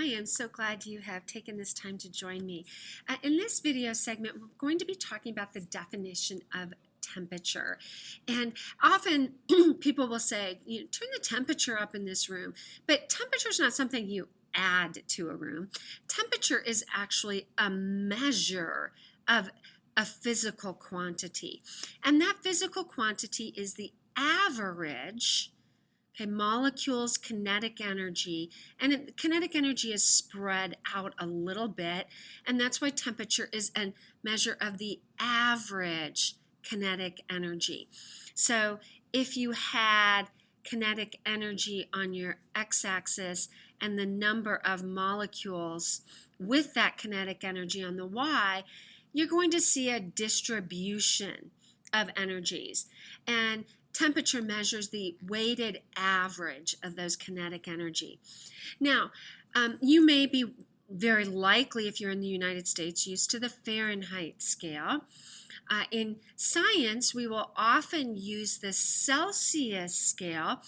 I am so glad you have taken this time to join me. In this video segment, we're going to be talking about the definition of temperature. And often people will say, turn the temperature up in this room. But temperature is not something you add to a room. Temperature is actually a measure of a physical quantity. And that physical quantity is the average molecules' kinetic energy, and kinetic energy is spread out a little bit, and that's why temperature is a measure of the average kinetic energy. So if you had kinetic energy on your x-axis and the number of molecules with that kinetic energy on the y, you're going to see a distribution of energies. And temperature measures the weighted average of those kinetic energy. Now, you may be very likely, if you're in the United States, used to the Fahrenheit scale. In science, we will often use the Celsius scale,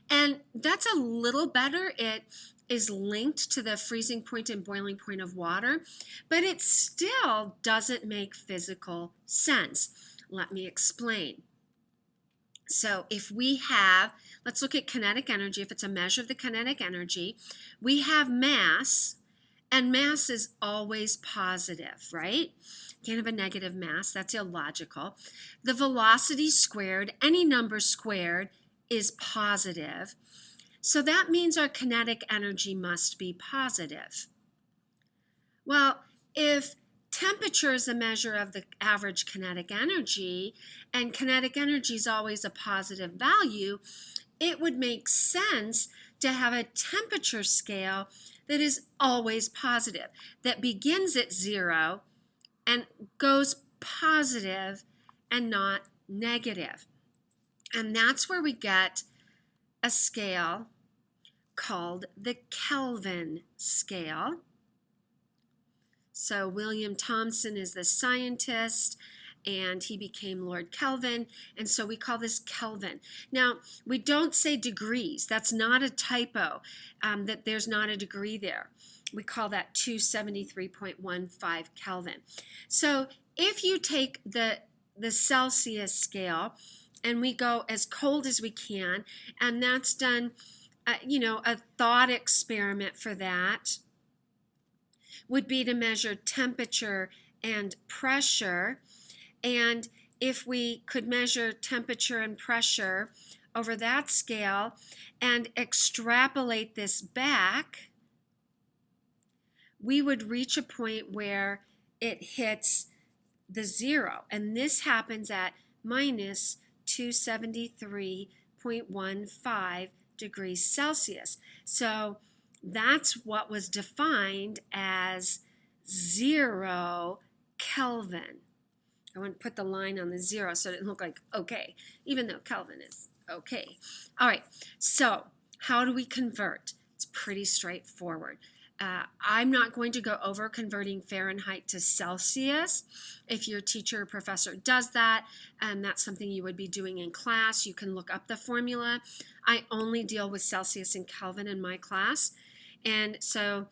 and that's a little better. It is linked to the freezing point and boiling point of water, but it still doesn't make physical sense. Let me explain. So if we have, let's look at kinetic energy. If it's a measure of the kinetic energy, we have mass, and mass is always positive, right? Can't have a negative mass, that's illogical. The velocity squared, any number squared, is positive. So that means our kinetic energy must be positive. Well, if temperature is a measure of the average kinetic energy, and kinetic energy is always a positive value, it would make sense to have a temperature scale that is always positive, that begins at 0 and goes positive and not negative. And that's where we get a scale called the Kelvin scale. So William Thomson is the scientist, and he became Lord Kelvin, and so we call this Kelvin. Now, we don't say degrees. That's not a typo, that there's not a degree there. We call that 273.15 Kelvin. So if you take the Celsius scale, and we go as cold as we can, and that's done, a thought experiment for that would be to measure temperature and pressure. And if we could measure temperature and pressure over that scale and extrapolate this back, we would reach a point where it hits the 0. And this happens at minus 273.15 degrees Celsius. So that's what was defined as 0 Kelvin. I want to put the line on the 0 so it didn't look like okay, even though Kelvin is okay. All right, so how do we convert? It's pretty straightforward. I'm not going to go over converting Fahrenheit to Celsius. If your teacher or professor does that, and that's something you would be doing in class, you can look up the formula. I only deal with Celsius and Kelvin in my class. And so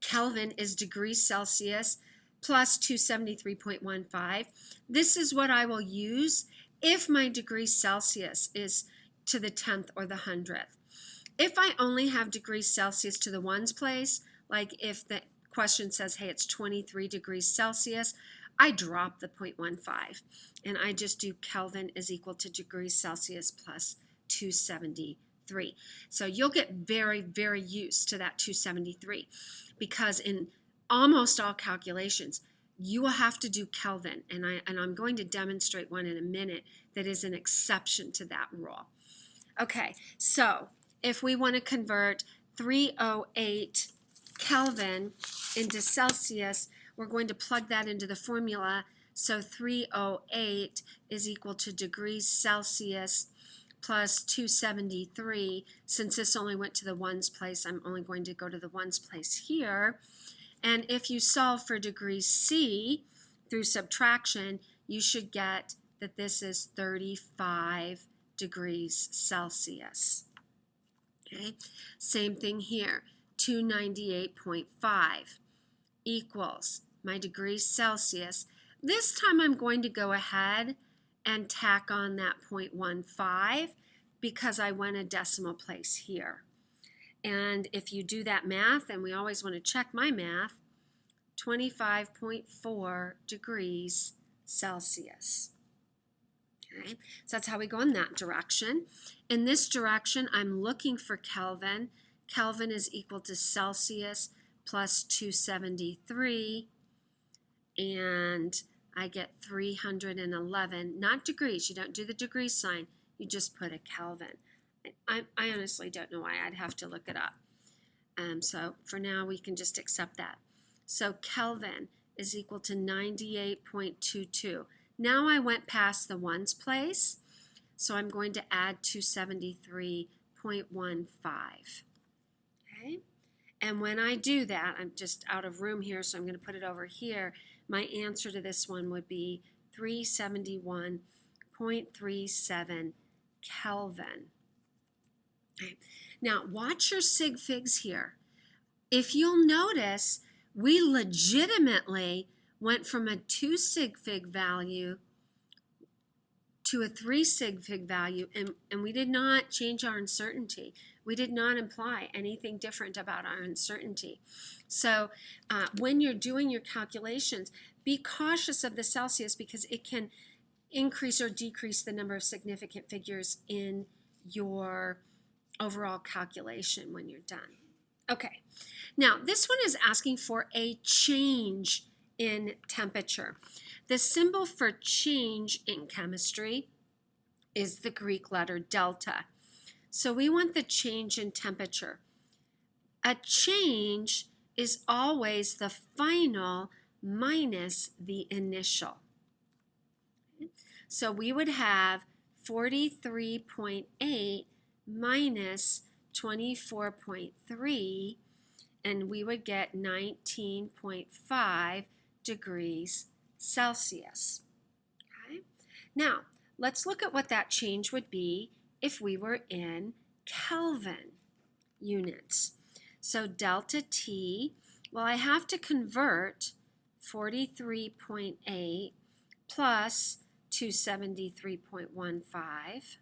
Kelvin is degrees Celsius plus 273.15. This is what I will use if my degrees Celsius is to the 10th or the 100th. If I only have degrees Celsius to the ones place, like if the question says, hey, it's 23 degrees Celsius, I drop the 0.15 and I just do Kelvin is equal to degrees Celsius plus 273. So you'll get very, very used to that 273 because in almost all calculations, you will have to do Kelvin, and I'm going to demonstrate one in a minute that is an exception to that rule. Okay, so if we want to convert 308 Kelvin into Celsius, we're going to plug that into the formula. So 308 is equal to degrees Celsius plus 273. Since this only went to the ones place, I'm only going to go to the ones place here. And if you solve for degrees C through subtraction, you should get that this is 35 degrees Celsius. Okay, same thing here. 298.5 equals my degrees Celsius. This time I'm going to go ahead and tack on that 0.15 because I went a decimal place here. And if you do that math, and we always want to check my math, 25.4 degrees Celsius. Okay, so that's how we go in that direction. In this direction, I'm looking for Kelvin. Kelvin is equal to Celsius plus 273, and I get 311, not degrees. You don't do the degree sign. You just put a Kelvin. I honestly don't know why. I'd have to look it up. So for now, we can just accept that. So Kelvin is equal to 98.22. Now I went past the ones place, so I'm going to add 273.15. Okay? And when I do that, I'm just out of room here, so I'm going to put it over here. My answer to this one would be 371.37 Kelvin. Okay. Now, watch your sig figs here. If you'll notice, we legitimately went from a 2 sig fig value to a 3 sig fig value, and we did not change our uncertainty. We did not imply anything different about our uncertainty. So when you're doing your calculations, be cautious of the Celsius because it can increase or decrease the number of significant figures in your overall calculation when you're done. Okay, now this one is asking for a change in temperature. The symbol for change in chemistry is the Greek letter delta. So we want the change in temperature. A change is always the final minus the initial. So we would have 43.8 minus 24.3, and we would get 19.5 degrees Celsius. Okay? Now, let's look at what that change would be if we were in Kelvin units. So delta T, well, I have to convert 43.8 plus 273.15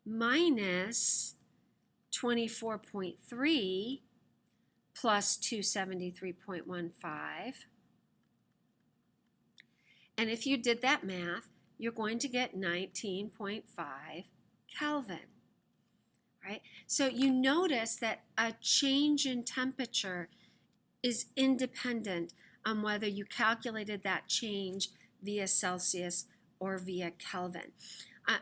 minus 24.3 plus 273.15. And if you did that math, you're going to get 19.5 Kelvin. Right? So you notice that a change in temperature is independent on whether you calculated that change via Celsius or via Kelvin.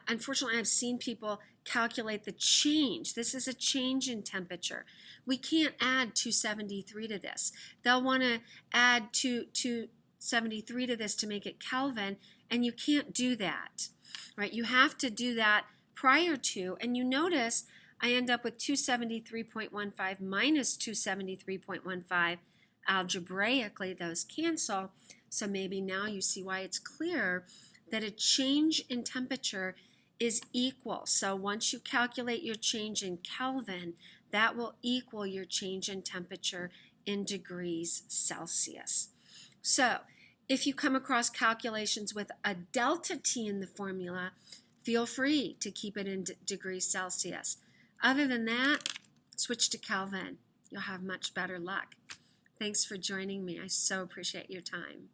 Unfortunately, I've seen people calculate the change. This is a change in temperature. We can't add 273 to this. They'll want to add 273 to this to make it Kelvin, and you can't do that. Right? You have to do that prior to, and you notice I end up with 273.15 minus 273.15. Algebraically, those cancel. So maybe now you see why it's clear that a change in temperature is equal. So once you calculate your change in Kelvin, that will equal your change in temperature in degrees Celsius. So if you come across calculations with a delta T in the formula, feel free to keep it in degrees Celsius. Other than that, switch to Kelvin. You'll have much better luck. Thanks for joining me. I so appreciate your time.